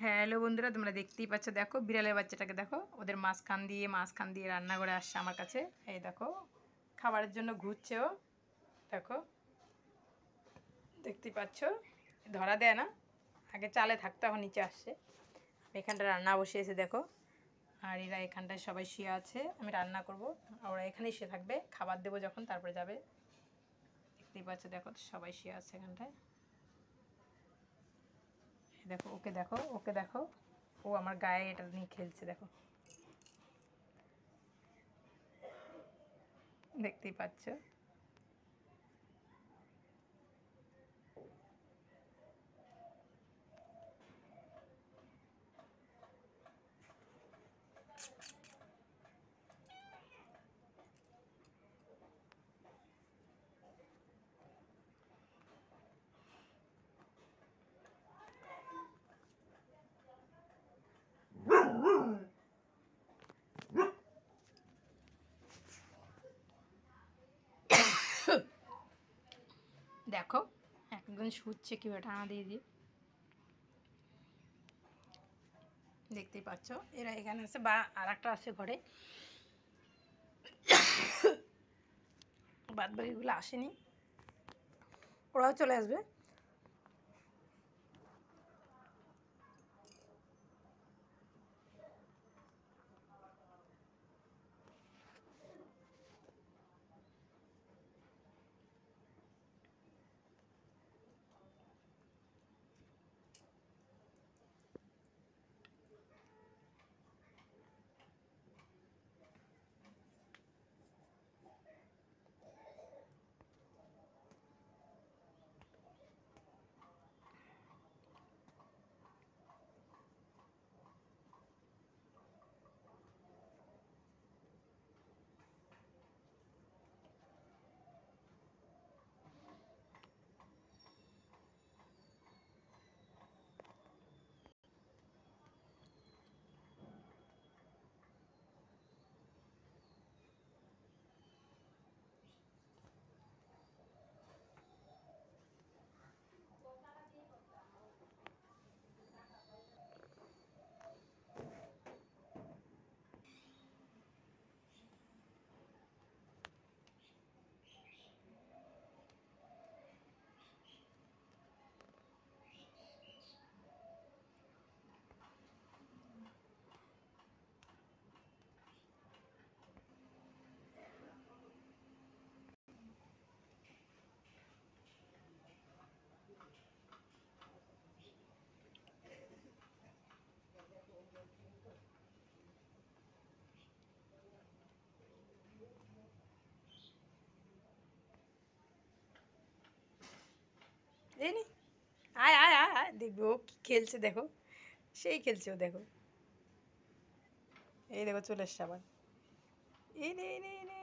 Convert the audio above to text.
Hello বন্ধুরা, তোমরা দেখতেই পাচ্ছ, দেখো বিড়ালের বাচ্চাটাকে দেখো, ওদের মাঝখান দিয়ে রান্না করে আসছে আমার কাছে। এই দেখো খাবারের জন্য ঘুরছে ও, দেখো দেখতেই পাচ্ছ, ধরা দেয় না, আগে চালে থাকতো এখন নিচে আসছে। এখানটা রান্না বসিয়েছে দেখো, আর এরা এখানটায় সবাই শুয়ে আছে, আমি রান্না করব, ওরা এখানেই শুয়ে থাকবে, খাবার দেবো যখন তারপরে যাবে। দেখতেই পাচ্ছ, দেখো সবাই শুয়ে আছে এখানটায়। দেখো ওকে দেখো, ওকে দেখো, ও আমার গায়ে এটা নিয়ে খেলছে দেখো, দেখতেই পাচ্ছ। দেখো একদম শুচ্ছে কীভাবে টানা দিয়ে দিয়ে, দেখতেই পাচ্ছ। এরা এখানে আছে, বা আর একটা আছে ঘরে, বাদ বাকিগুলো আসেনি, ওরাও চলে আসবে। এই নি, আয় আয় আয় আয়, দেখবে ও কি খেলছে দেখো, সেই খেলছে ও দেখো, এই দেখো চলে এসছে আবার, এই নে এই নে এই নে।